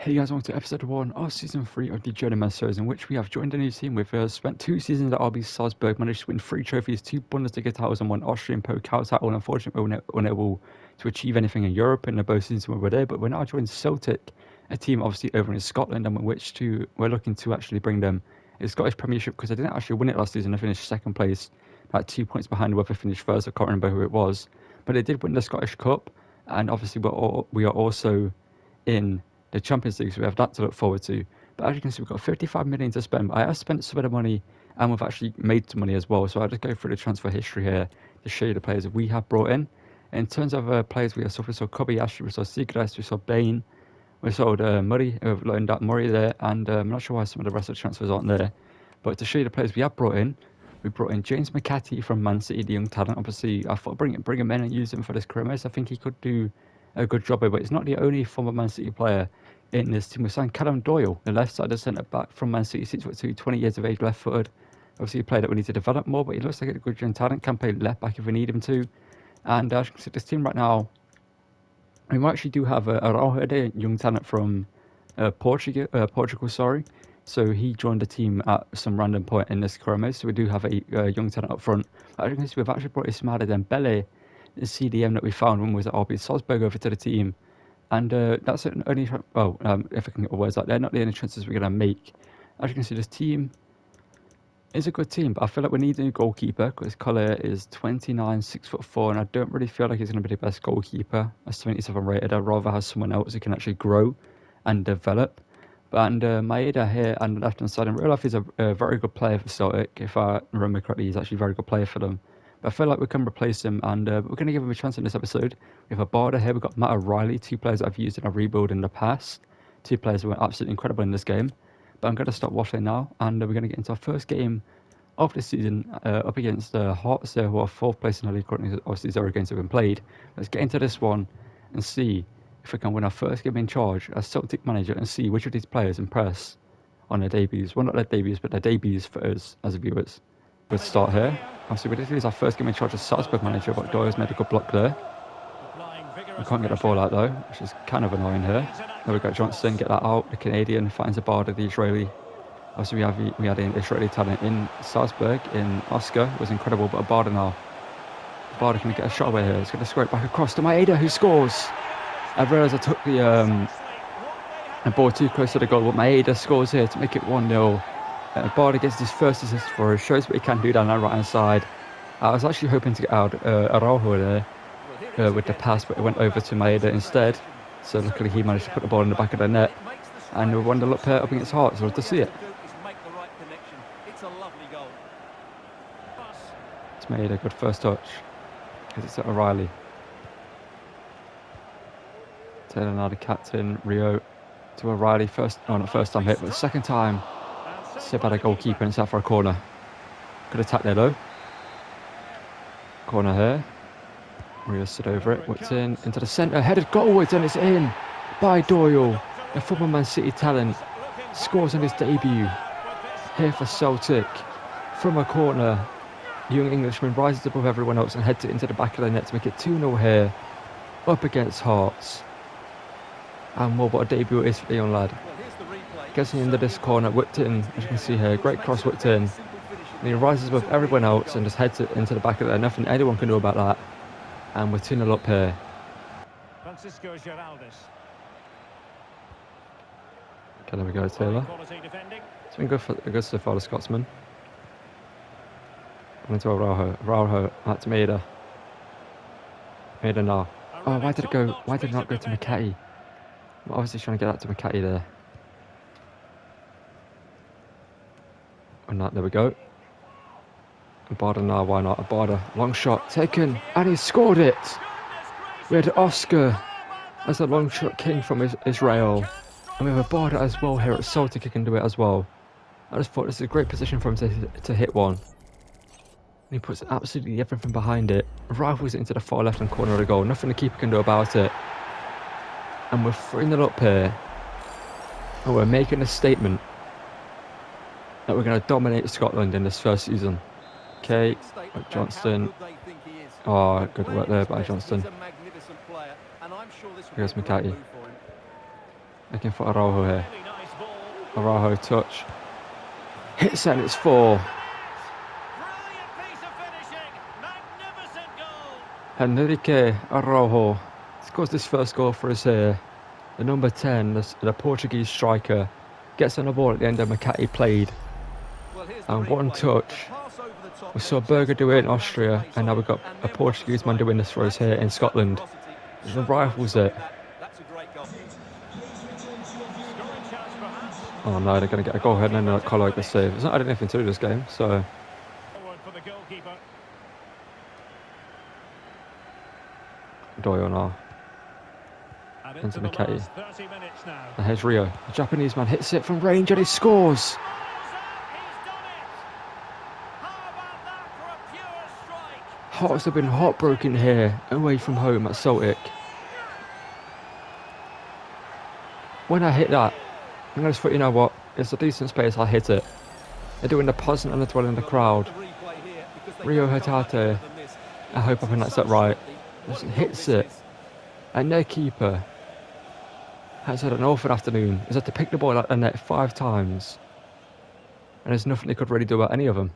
Hey guys, welcome to episode 1 of season 3 of the Journeyman series, in which we have joined a new team. We've spent 2 seasons at RB Salzburg, managed to win 3 trophies, 2 Bundesliga titles and 1 Austrian Pokal title. Unfortunately, we were unable to achieve anything in Europe in the both seasons we were there, but we're now joining Celtic, a team obviously over in Scotland, and we're looking to actually bring them a Scottish Premiership, because they didn't actually win it last season. They finished second place, about 2 points behind whoever finished first. I can't remember who it was, but they did win the Scottish Cup, and obviously we are also in the Champions League, so we have that to look forward to. But as you can see, we've got 55 million to spend. But I have spent some of the money, and we've actually made some money as well. So I'll just go through the transfer history here to show you the players that we have brought in. In terms of players, we saw Kobayashi, we saw Sigurds, we saw Bain, we sold Murray, we've loaned out Murray there, and I'm not sure why some of the rest of the transfers aren't there. But to show you the players we have brought in, we brought in James McCarthy from Man City, the young talent. Obviously, I thought bring him in and use him for this career mode. I think he could do a good job here, but he's not the only former Man City player in this team. We signed Callum Doyle, the left-sided centre-back from Man City, 6'2", 20 years of age, left-footed. Obviously a player that we need to develop more, but he looks like a good young talent, can play left-back if we need him to. And as you can see, this team right now, we actually do have a young talent from Portugal, sorry. So he joined the team at some random point in this career mode, so we do have a young talent up front. As you can see, we've actually brought Ismaila Dembele, the CDM that we found when we was at RB Salzburg, over to the team. And that's only, if I can get words out, they're not the only transfers we're going to make. As you can see, this team is a good team, but I feel like we need a new goalkeeper, because Collier is 29, 6'4", and I don't really feel like he's going to be the best goalkeeper. I'm 77 rated. I'd rather have someone else who can actually grow and develop. And Maeda here on the left-hand side, in real life, he's a very good player for Celtic. If I remember correctly, he's actually a very good player for them. But I feel like we can replace him, and we're going to give him a chance in this episode. We have a Barder here, we've got Matt O'Reilly, 2 players that I've used in a rebuild in the past. 2 players who were absolutely incredible in this game. But I'm going to stop waffling now, and we're going to get into our first game of the season up against Hearts, who are 4th place in the league currently. Obviously 0 games have been played. Let's get into this one and see if we can win our first game in charge as Celtic manager, and see which of these players impress on their debuts. Well, not their debuts, but their debuts for us as viewers. Good start here. Obviously, this is our first game in charge as Salzburg manager, but Doyle's made a good block there. We can't get the ball out though, which is kind of annoying here. There we go, Johnston, get that out. The Canadian finds a Barder, the Israeli. Obviously, we had an Israeli talent in Salzburg, in Oscar. It was incredible, but a Barder now. Barder can get a shot away here. He's going to square it back across to Maeda, who scores. I realised I took the ball too close to the goal, but Maeda scores here to make it 1-0. Barder gets his first assist for us, shows what he can do down that right-hand side. I was actually hoping to get out Araujo there with the pass, but it went over to Maeda instead. So luckily he managed to put the ball in the back of the net. And we won the look pair up against Hearts. Love to see it. It's Maeda, good first touch. Because it's at O'Reilly. Taylor now the captain, Rio to O'Reilly. Not first time hit, but the second time. Sip had a goalkeeper and it's out for a corner. Good attack there though. Corner here. Rio stood over it, whipped in, into the centre, headed goalwards, and it's in by Doyle. The former Man City talent scores on his debut here for Celtic. From a corner, the young Englishman rises above everyone else and heads it into the back of the net to make it 2-0 here, up against Hearts. And what a debut it is for the young lad. Gets into this corner, whipped in, as you can see here, great cross whipped in. And he rises above everyone else and just heads it into the back of there. Nothing anyone can do about that. And we're 2-0 up here. Okay, there we go, Taylor. It's been good so far, the Scotsman. And into Araujo, that's Maeda. Maeda now. Oh, why did it not go to McCarthy? I'm obviously trying to get that to McCarthy there. And that, there we go. And Barder now, why not? A Barder, long shot, taken, and he scored it! We had Oscar as a long shot king from Israel. And we have a Barder as well here at Celtic, he can do it as well. I just thought this is a great position for him to hit one. And he puts absolutely everything behind it. Rifles it into the far left-hand corner of the goal. Nothing the keeper can do about it. And we're 3-0 up here. And we're making a statement that we're going to dominate Scotland in this first season. Okay, Johnston. Oh, good work there by Johnston. Here's McCarthy. Looking for Araujo here. Araujo touch. Hits it and it's 4. Henrique Araujo scores this first goal for us here. The number 10, the Portuguese striker, gets on the ball at the end of McCarthy played. And one touch. We saw Berger do it in Austria, and now we've got a Portuguese man doing this for us here in Scotland. He rifles it. Oh no, they're going to get a goal ahead and then Collar the save. It's not adding anything to this game, so. Doyle now. Into McKay. And here's Rio. The Japanese man hits it from range and he scores. Hearts have been heartbroken here, away from home at Celtic. When I hit that, I'm going to thought, you know what, it's a decent space, I'll hit it. They're doing the pause and the dwell in the crowd. Rio Hatate, I hope I pronounced that right, just hits it. And their keeper has had an awful afternoon. He's had to pick the ball out the net 5 times. And there's nothing he could really do about any of them.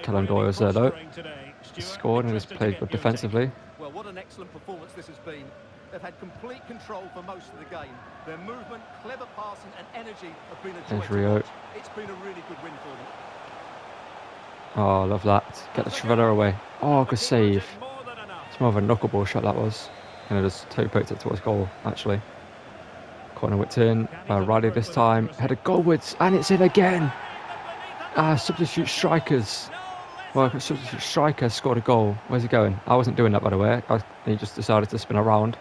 Callum Doyle's there though. He scored and he's played good defensively. Well, what an excellent performance this has been. They've had complete control for most of the game. Their movement, clever passing and energy have been a joy to watch. It's been a really good win for them. Oh, love that. Get the Trevella away. Oh, good save. It's more of a knuckleball shot that was. And it just toe poked it towards goal, actually. Corner whipped in by Riley this time. Headed goalwards and it's in again. Substitute strikers. Well, substitute striker scored a goal. Where's he going? I wasn't doing that, by the way. He just decided to spin around.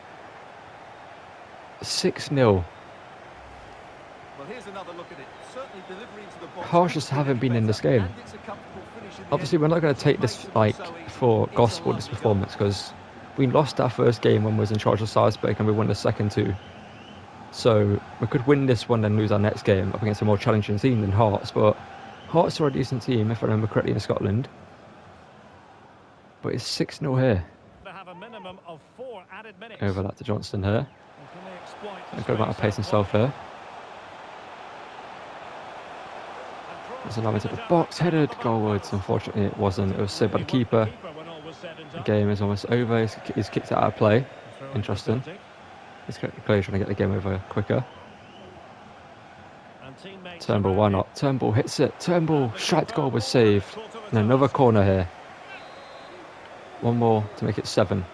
6-0. Well, here's another look at it. Certainly delivering to the box. Hearts just haven't been in this game. Obviously, we're not going to take this for gospel, this performance, because we lost our first game when we was in charge of Salzburg and we won the second 2. So we could win this one and lose our next game up against a more challenging team than Hearts, but Hearts are a decent team, if I remember correctly, in Scotland. But it's 6-0 here. Over that to Johnston here. A good amount of pace and self here. There's an into the box, headed goalwards. Unfortunately, it wasn't. It was saved by the keeper. The game is almost over. He's kicked it out of play. Interesting. He's clearly trying to get the game over quicker. Turnbull, why not? Turnbull hits it. Turnbull, strike goal was saved. And another corner here. One more to make it 7.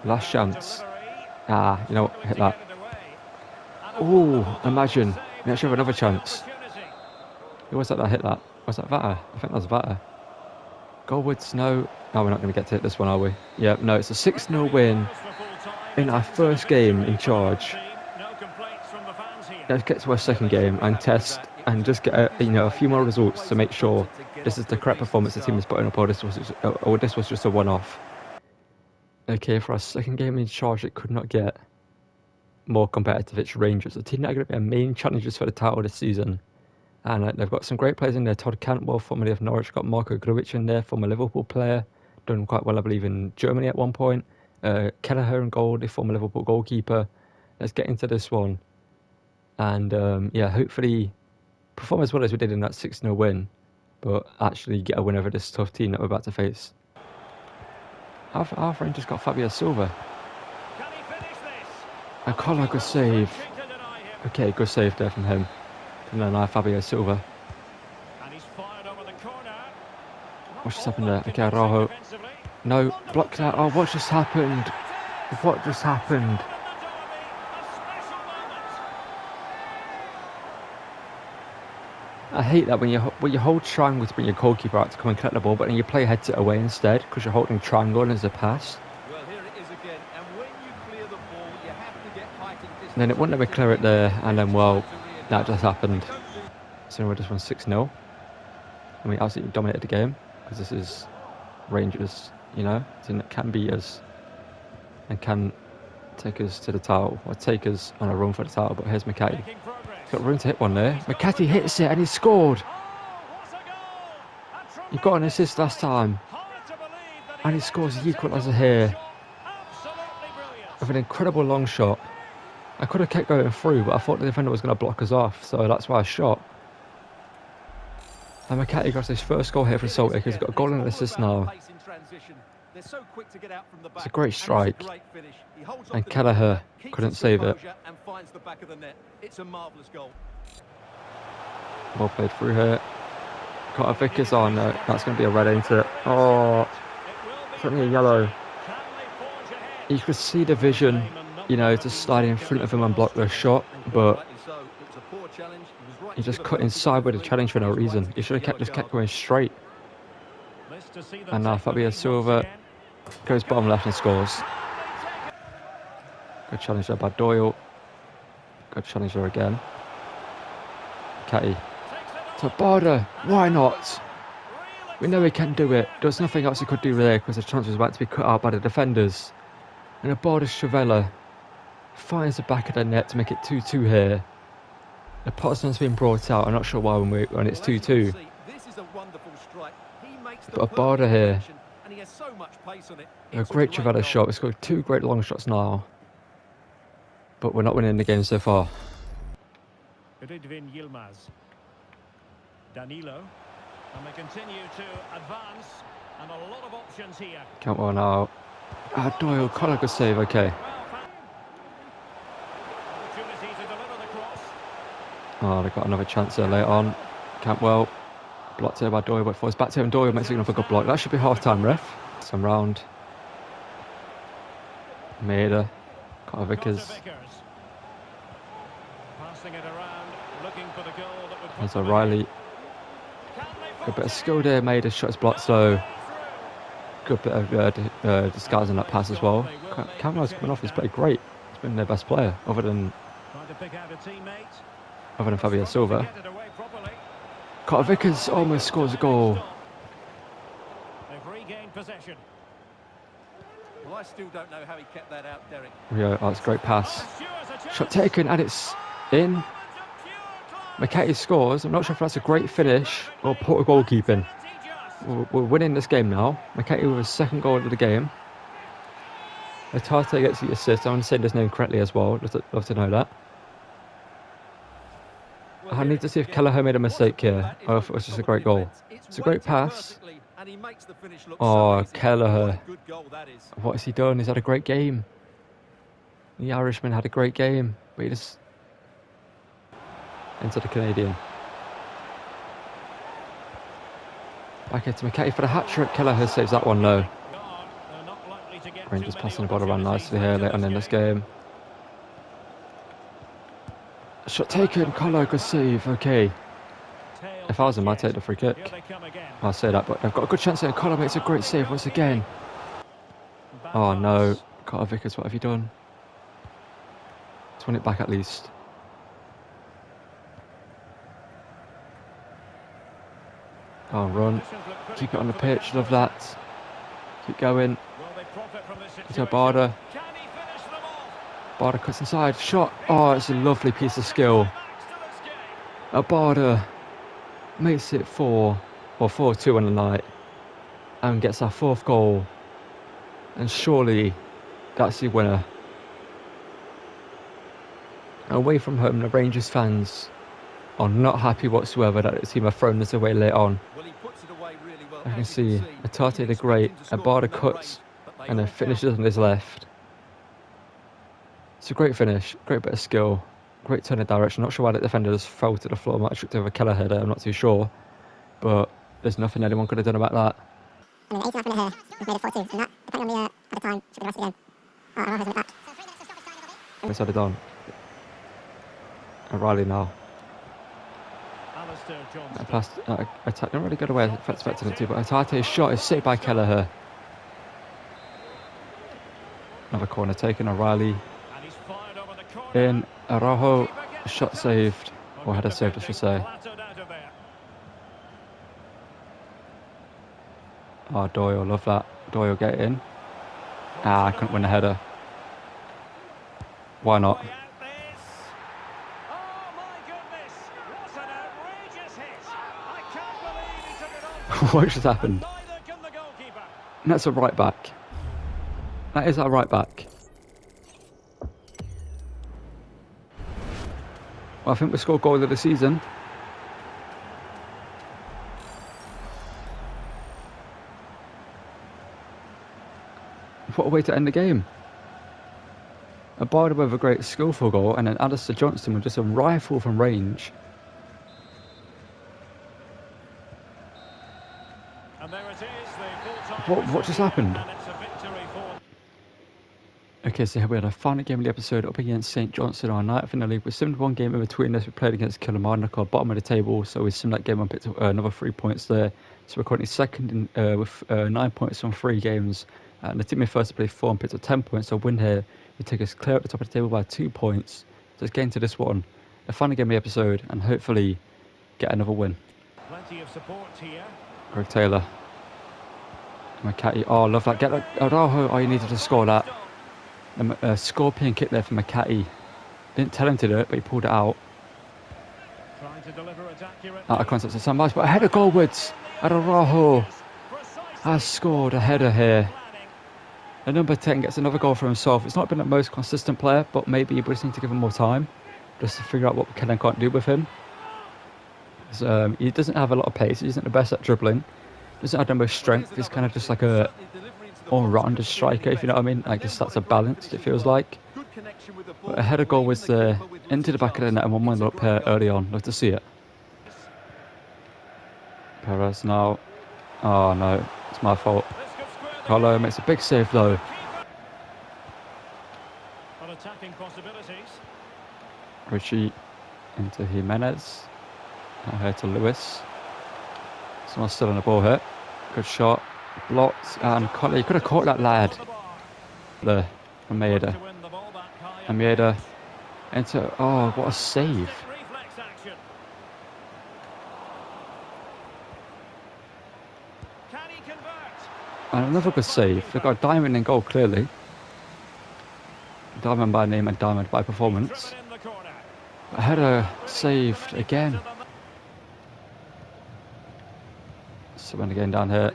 Last chance. You know what? Hit that. Oh, imagine. We actually have another chance. Who was that hit that? Was that Vatter? I think that was Vatter. Goalwards, no. No, we're not going to get to hit this one, are we? Yeah, no, it's a 6-0 win in our first game in charge. Let's get to our second game and test and just get a few more results to make sure this is the correct performance the team is putting up, or this was just a one-off. Okay, for our second game in charge, it could not get more competitive. It's Rangers, a team that are going to be our main challengers for the title this season. And they've got some great players in there. Todd Cantwell, formerly of Norwich, got Marco Grujic in there, former Liverpool player, done quite well, I believe, in Germany at one point. Kelleher and Gold, the former Liverpool goalkeeper. Let's get into this one. And hopefully perform as well as we did in that 6-0 win, but actually get a win over this tough team that we're about to face. Our friend just got Fabio Silva. And Collar, good save. Okay, good save there from him. And then Fabio Silva. What's just happened there? Okay, Araujo. No, block that. Oh, what just happened? What just happened? I hate that when you hold triangle to bring your goalkeeper out to come and collect the ball, but then you play heads it away instead because you're holding triangle as a pass. Well, here it is again, and when you clear the ball, you have to get height and distance. And then it wouldn't let me clear it there, and then that just happened. So we just won 6-0, and we absolutely dominated the game because this is Rangers, a team that can beat us and can take us to the title or take us on a run for the title. But here's McCarthy. Got room to hit one there. McCarthy hits it and he scored. He got an assist last time. And he scores the equaliser here. With an incredible long shot. I could have kept going through, but I thought the defender was going to block us off, so that's why I shot. And McCarthy got his first goal here for Celtic. He's got a goal and an assist now. It's a great strike. And Kelleher couldn't save it. Well played through here. Got a Vickers on. No, that's going to be a red, ain't it? Oh, it's only a yellow. You could see the vision, you know, to slide in front of him and block the shot, but he just cut inside with the challenge for no reason. He should have just kept going straight. And now Fabio Silva goes bottom left and scores. Good challenge there by Doyle. Good challenge there again. Catty. To Border. Why not? We know he can do it. There's nothing else he could do there because the chance was about to be cut out by the defenders. And a Border Chavella finds the back of the net to make it 2-2 here. The Potsdam's been brought out. I'm not sure why when it's 2-2. But a Border here. A great Chavella shot. We've scored 2 great long shots now. But we're not winning the game so far. Danilo, and they continue to advance, and a lot of options here. Count one out. Ah, Doyle, quite a good save, okay. Oh, they got another chance there later on. Campbell, blocked here by Doyle, but for his back to him, Doyle makes another good block. That should be half-time, ref. Some round. Maida, got a Vickers. Passing it around, looking for the goal that would There's O'Reilly. Good bit of skill there, made his shot's blocked, so good bit of disguising that pass as well. Cameron's coming off, he's played great. He's been their best player, other than Fabio Silva. Carter Vickers almost scores a goal. They've regained possession. Well, I still don't know how he kept that out, Derek. Yeah, that's a great pass. Shot taken, and it's in. McKetty scores. I'm not sure if that's a great finish or poor goalkeeping. We're winning this game now. McKetty with his second goal of the game. Atate gets the assist. I'm saying his name correctly as well. Love to know that. I need to see if Kelleher made a mistake here, or if it was just a great goal. It's a great pass. Oh, Kelleher. What has he done? He's had a great game. The Irishman had a great game, but he just into the Canadian. Back into McKetty for the hat-trick. Kelleher saves that one low. Rangers passing the ball around nicely here late on in this game. Shot taken. Colo, good save. Okay. If I was him, I'd take the free kick. I'll say that, but they've got a good chance here. Colo makes a great save once again. Oh no. Carter Vickers, what have you done? Let's win it back at least. Oh, run. Keep it on the pitch. Love that. Keep going. To Barder. Barder cuts inside. Shot. Oh, it's a lovely piece of skill. Barder makes it 4-2 on the night. And gets our 4th goal. And surely that's the winner. Away from home, the Rangers fans are not happy whatsoever that the team have thrown this away late on. I can see Atate the great, Barder cuts and then finishes on his left. It's a great finish, great bit of skill, great turn of direction. Not sure why the defender just fell to the floor. Might have tripped over Kelleher there, I'm not too sure. But there's nothing anyone could have done about that. I mean, 18 minutes here, we've made it 4-2, and that, depending on the time, should be the rest of the game. Oh, Araujo's with that. Let's have it on. O'Reilly now. I passed, attack didn't really go the way I expected it to, but Atate's shot is saved by Kelleher. Another corner taken, O'Reilly in, Araujo, shot saved, or header saved I should say. Oh, Doyle, love that. Doyle get in. I couldn't win the header. Why not? What just happened? And that's a right back. That is our right back. I think we scored goal of the season. What a way to end the game. Abada with a great skillful goal, and then Alistair Johnston with just a rifle from range. And there it is, the full-time What just happened? and it's a victory for... Okay, so here we had a final game of the episode up against St Johnstone on ninth in the league. We simmed one game in between this. We played against Kilmarnock, bottom of the table, so we simmed that game and picked up another 3 points there. So we're currently second with 9 points on 3 games. And the team in first to play 4 and picked up 10 points. So win here, we take us clear at the top of the table by 2 points. So let's get into this one, the final game of the episode, and hopefully get another win. Plenty of support here. Greg Taylor. McCarthy. Oh, love that. Get that. Oh, you needed to score that. A scorpion kick there for McCarthy. Didn't tell him to do it, but he pulled it out. Trying to deliver it accurately. Out of concept to Sam Rice, but a header goalwards. Araujo has scored a header here. The number 10 gets another goal for himself. It's not been the most consistent player, but maybe we just need to give him more time just to figure out what we can and can't do with him. He doesn't have a lot of pace. He isn't the best at dribbling. Doesn't have the most strength. He's kind of just like a all-rounder striker, if you know what I mean. Like, just that's a balance, it feels like. But a header goal was into the back of the net and 1-1 up here early on. Love to see it. Perez now. Oh no, it's my fault. Carlo makes a big save though. On attacking possibilities. Richie into Jimenez. Now here to Lewis. Someone's still on the ball here. Good shot. Blocked. And he could have caught that lad. There. From Maeda. And Maeda into... Oh, what a save. And another good save. They've got a diamond in goal, clearly. Diamond by name and diamond by performance. A header saved again. Someone again down here.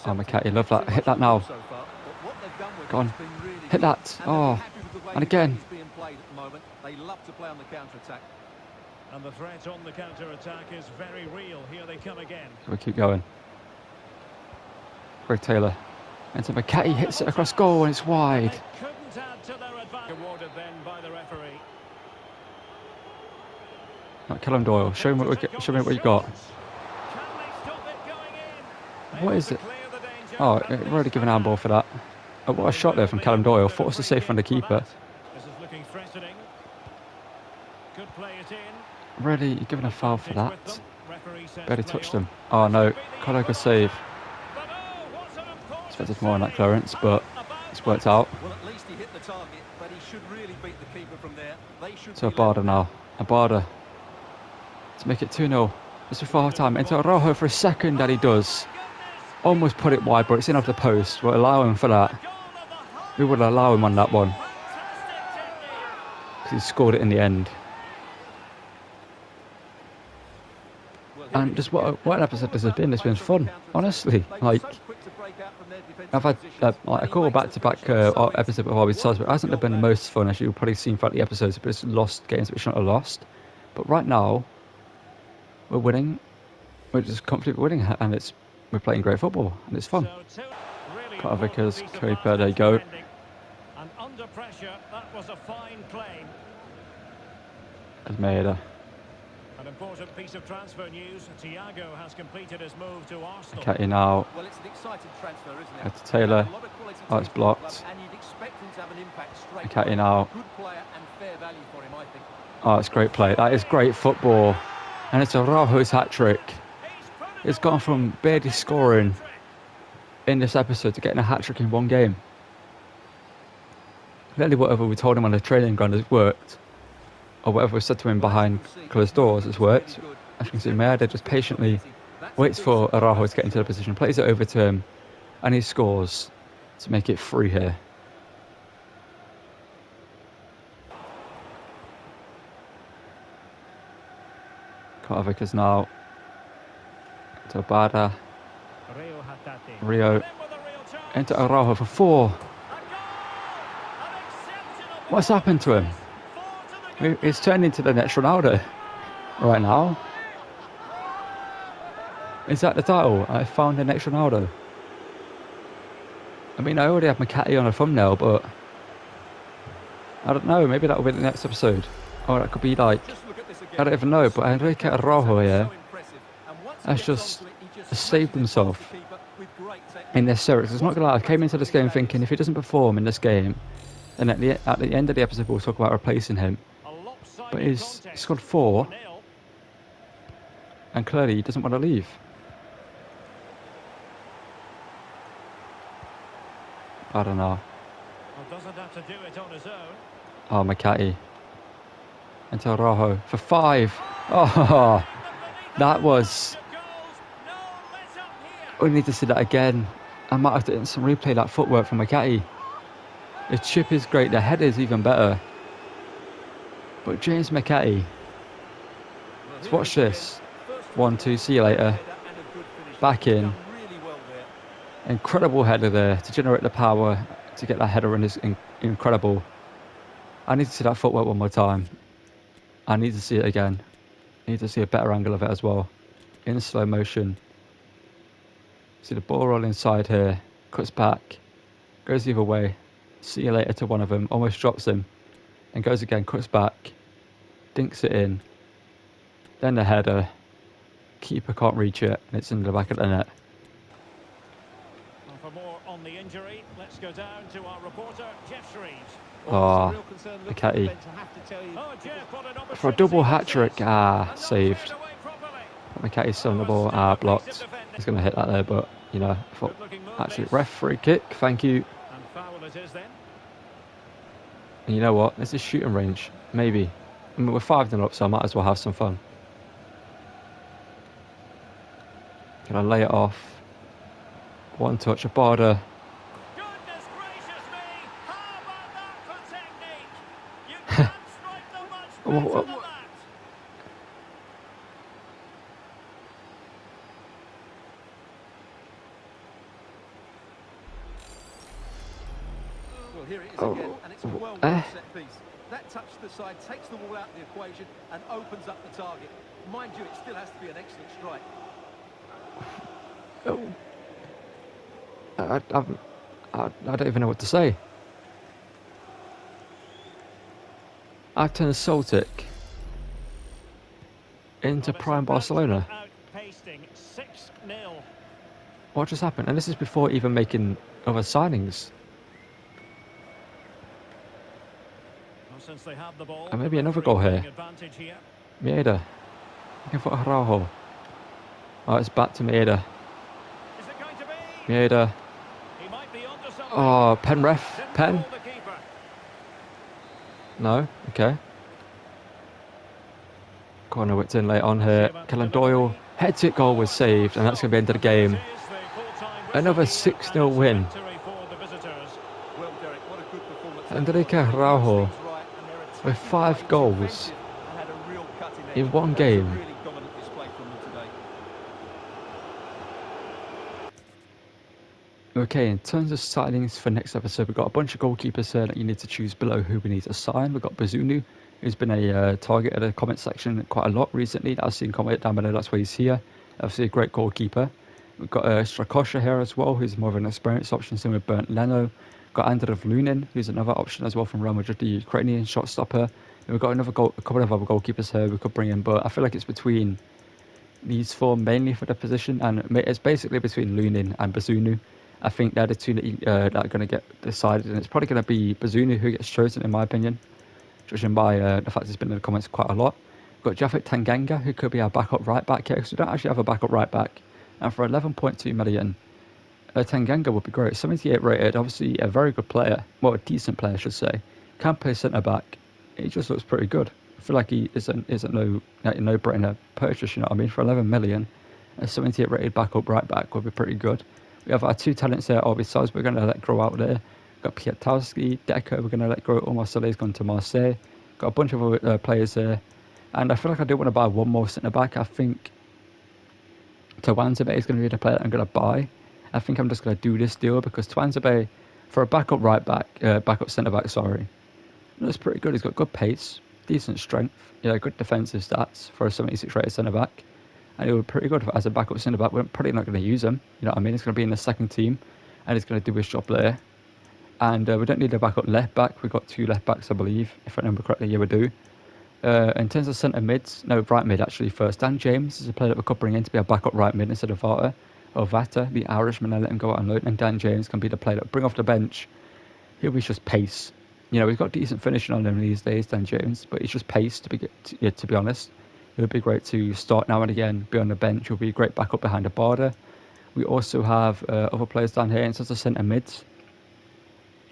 Oh, McCarthy, love that. Hit that now. Go on. Hit that. Oh, and again. They love to play on the counter-attack. And the threat on the counter-attack is very real. Here they come again. We keep going. Greg Taylor. And so McCarthy hits it across goal and it's wide. Couldn't add to their advantage. Awarded then by the referee. Not Callum Doyle. Show me what you got. What is it? Oh, we're already given an handball for that. Oh, what a shot there from Callum Doyle. Forced to save from the keeper. This is looking threatening. Good play it in. Already given a foul for that. Barely touched him. Oh no, Collo good save. Expected more on that clearance, but it's worked out. Well, at least he hit the target, but he should really beat the keeper from there. So Abada now. Abada to make it 2-0. Just before half time. Into Araujo for a second, that he does. Almost put it wide, but it's in off the post. We'll allow him for that. We would allow him on that one. Because he scored it in the end. And just what an episode this has been. It's been fun, honestly. Like, I've had a couple back-to-back episodes of Harvey Stars, but it hasn't been the most fun, as you've probably seen throughout the episodes. But it's lost games that we shouldn't have lost. But right now, we're winning. We're just comfortably winning, and we're playing great football, and it's fun. Carter Vickers, Cooper, there you go. And under pressure, that was a fine claim. As Maeda. An important piece of transfer news. Thiago has completed his move to Arsenal. Okay, now. Well, it's an exciting transfer, isn't it? To Taylor. Oh, it's blocked. And you'd expect him to have an impact straight Okay, away. now. Good player and fair value for him, I think. Oh, it's great play. That is great football. And it's Araujo's hat-trick. It's gone from barely scoring in this episode to getting a hat-trick in one game. Clearly, whatever we told him on the training ground has worked. Or whatever we said to him behind closed doors has worked. As you can see, Maeda just patiently waits for Araujo to get into the position, plays it over to him, and he scores to make it 3 here. Carter Vickers now to Abada. Rio into Araujo for 4. What's happened to him? It's turned into the next Ronaldo right now. Is that the title? I found the next Ronaldo. I mean, I already have McCarthy on a thumbnail, but I don't know. Maybe that'll be the next episode. Or that could be like, I don't even know. But Enrique Araujo here has just saved himself in this series. It's not gonna lie. I came into this game thinking if he doesn't perform in this game, then at the end of the episode we'll talk about replacing him. But he's scored 4, and clearly he doesn't want to leave. I don't know. Doesn't have to do it on his own. Oh, McCarthy. Into Araujo for 5. Oh, that was... We need to see that again. I might have to instant replay that footwork from McCarthy. The chip is great, the header is even better. But James McCarthy. Let's watch this. 1-2, see you later. Back in. Incredible header there to generate the power to get that header in is incredible. I need to see that footwork one more time. I need to see it again. I need to see a better angle of it as well. In slow motion. See the ball roll inside here. Cuts back. Goes the other way. See you later to one of them. Almost drops him. And goes again. Cuts back. Dinks it in. Then the header. Keeper can't reach it. And it's in the back of the net. And for more on the injury, let's go down to our reporter, Jeff Shreves. Oh, McCarthy. For a double hat-trick. Saved. McCarthy's still on the ball. Blocked. He's going to hit that there, but, you know, I thought, actually, ref free kick. Thank you. And you know what? This is shooting range. Maybe. I mean, we're 5-0 up, so I might as well have some fun. Can I lay it off? One touch, a border. Goodness gracious me! How about that for technique? You can't strike them much better than that. Well, here it is again, and it's a well-worked set piece. That touch to the side takes the ball out of the equation and opens up the target. Mind you, it still has to be an excellent strike. I don't even know what to say. I've turned Celtic into prime Barcelona. What just happened? And this is before even making other signings. And maybe another goal here. Mieda. Looking for Araujo. Oh, it's back to Mieda. Mieda. Oh, pen ref. Pen. No? Okay. Corner whipped in late on here. Kellen Doyle. Head-to goal was saved, and that's going to be the end of the game. Another 6-0 win. Enrique Araujo with 5 goals in one game. Okay, in terms of signings for next episode, we've got a bunch of goalkeepers here that you need to choose below who we need to sign. We've got Bazunu, who's been a target at the comment section quite a lot recently. I've seen comment down below, that's why he's here. Obviously a great goalkeeper. We've got Strakosha here as well, who's more of an experienced option, same with Bernd Leno. We've got Andrew Lunin, who's another option as well from Real Madrid, the Ukrainian shot stopper. And we've got a couple of other goalkeepers here we could bring in, but I feel like it's between these 4 mainly for the position, and it's basically between Lunin and Bazunu. I think they're the 2 that are going to get decided, and it's probably going to be Bazunu who gets chosen, in my opinion, judging by the fact it's been in the comments quite a lot. We've got Japhet Tanganga, who could be our backup right back here, because we don't actually have a backup right back. And for 11.2 million, Tanganga would be great. 78 rated, obviously a very good player, well, a decent player, I should say. Can play centre back. He just looks pretty good. I feel like he isn't no-brainer purchase, you know what I mean? For 11 million, a 78 rated backup right back would be pretty good. We have our 2 talents there, Orbis we're going to let grow out there. We've got Piatowski, Deco, we're going to let grow. Omar Saleh's gone to Marseille. Got a bunch of other players there. And I feel like I do want to buy one more centre back. I think Tawanzebe is going to be the player that I'm going to buy. I think I'm just going to do this deal because Tawanzebe, for a backup right back, backup centre back, looks pretty good. He's got good pace. decent strength, good defensive stats for a 76 rated centre back, and it would be pretty good as a backup centre back. We're probably not going to use him. You know what I mean? He's going to be in the second team, and he's going to do his job there. And we don't need a backup left back. We've got 2 left backs, I believe, if I remember correctly. Yeah, we do. In terms of centre mids, no, right mid actually first. Dan James is a player that we could bring in to be a backup right mid instead of Vata, the Irishman. I let him go out on loan, and Dan James can be the player that bring off the bench. He'll be just pace. We've got decent finishing on him these days, Dan James, but he's just pace to be honest. It would be great to start now and again, be on the bench. He'll be a great backup behind the border. We also have other players down here in terms of centre mids.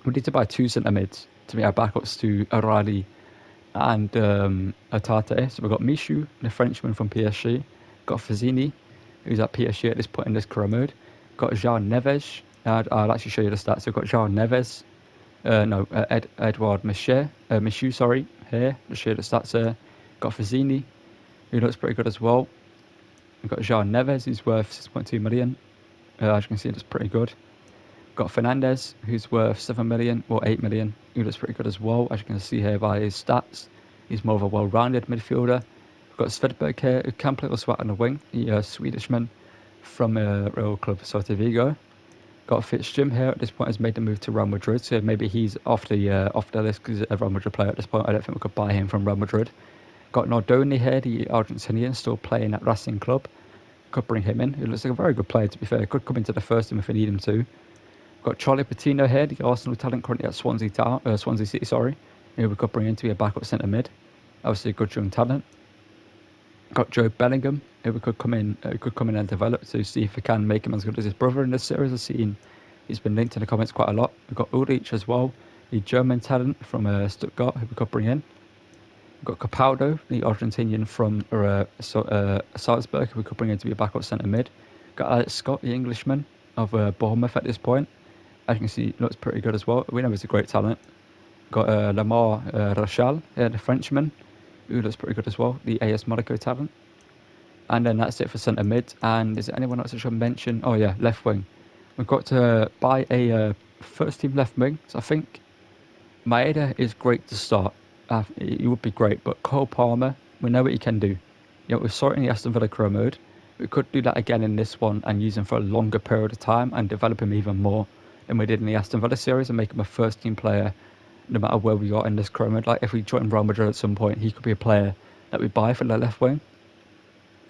We need to buy 2 centre mids to be our backups to O'Reilly and Atate. So we've got Michu, the Frenchman from PSG. Got Fazzini, who's at PSG at this point in this career mode. Got João Neves. I'll actually show you the stats. We've got João Neves. Edouard Michu, sorry, here. I'll show you the stats there. Got Fazzini, who looks pretty good as well. We've got João Neves, who's worth 6.2 million. As you can see, that's pretty good. Got Fernandez, who's worth 7 million or 8 million, who looks pretty good as well. As you can see here by his stats, he's more of a well-rounded midfielder. We've got Svedberg here, who can play or swat on the wing, the Swedishman from Real Club Celtic Vigo. Got Fitzjim here at this point has made the move to Real Madrid, so maybe he's off the list because he's a Real Madrid player at this point. I don't think we could buy him from Real Madrid. Got Nardoni here, the Argentinian, still playing at Racing Club. Could bring him in. He looks like a very good player, to be fair. Could come into the first team if we need him to. Got Charlie Patino here, the Arsenal talent currently at Swansea City, sorry. Who we could bring in to be a backup centre mid. Obviously a good young talent. Got Joe Bellingham, who we could come in and develop to see if we can make him as good as his brother in this series. I've seen he's been linked in the comments quite a lot. We've got Ulrich as well, the German talent from Stuttgart, who we could bring in. We've got Capaldo, the Argentinian from Salzburg, who we could bring in to be a backup centre mid. Got Alex Scott, the Englishman of Bournemouth at this point. As you can see, looks pretty good as well. We know he's a great talent. Got Lamar Rachal, the Frenchman, who looks pretty good as well, the AS Monaco talent. And then that's it for centre mid. And is there anyone else I should mention? Oh yeah, left wing. We've got to buy a first team left wing. So I think Maeda is great to start. He would be great, but Cole Palmer, we know what he can do. We saw it in the Aston Villa career mode. We could do that again in this one and use him for a longer period of time and develop him even more than we did in the Aston Villa series and make him a first team player no matter where we are in this career mode. Like if we join Real Madrid at some point, he could be a player that we buy for the left wing.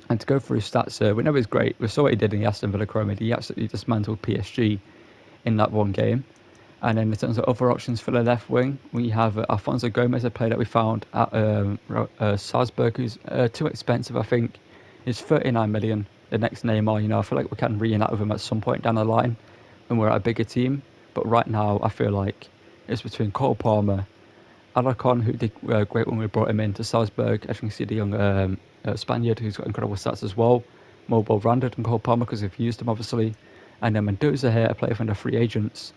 And to go through his stats here, we know he's great. We saw what he did in the Aston Villa career mode. He absolutely dismantled PSG in that one game. And then in terms of other options for the left wing, we have Alfonso Gomez, a player that we found at Salzburg, who's too expensive, I think. He's 39 million, the next Neymar. I feel like we can reunite with him at some point down the line when we're at a bigger team. But right now, I feel like it's between Cole Palmer, Alarcon, who did great when we brought him into Salzburg. As you can see, the young Spaniard who's got incredible stats as well. More well-rounded than Cole Palmer because we've used him, obviously. And then Mendoza here, a player from the free agents.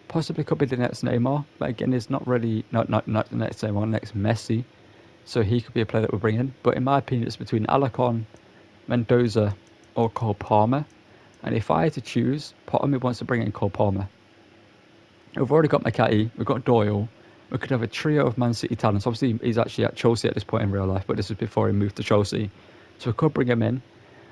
Possibly could be the next Neymar, but again, it's not really not the next Neymar, next Messi. So he could be a player that we'll bring in. But in my opinion, it's between Alarcon, Mendoza, or Cole Palmer. And if I had to choose, part of me wants to bring in Cole Palmer. We've already got McCarthy, we've got Doyle. We could have a trio of Man City talents. Obviously, he's actually at Chelsea at this point in real life, but this is before he moved to Chelsea. So we could bring him in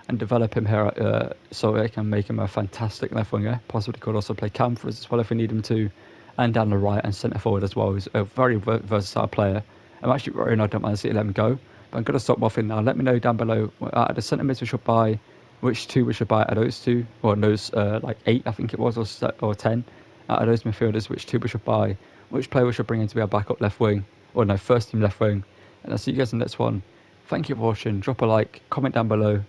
and develop him here so I can make him a fantastic left winger. Possibly could also play cam for us as well if we need him to, and down the right and centre forward as well. He's a very versatile player. I'm actually worried I don't mind to see let him go, but I'm going to stop waffling now. Let me know down below at the centre mids we should buy, which 2 we should buy at those 2, or those like 8 I think it was, or 10 out of those midfielders, which 2 we should buy, which player we should bring in to be our backup left wing, or no, first team left wing. And I'll see you guys in the next one. Thank you for watching. Drop a like, comment down below,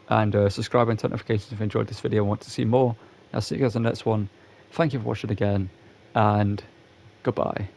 and subscribe and turn notifications if you enjoyed this video and want to see more. I'll see you guys in the next one. Thank you for watching again, and goodbye.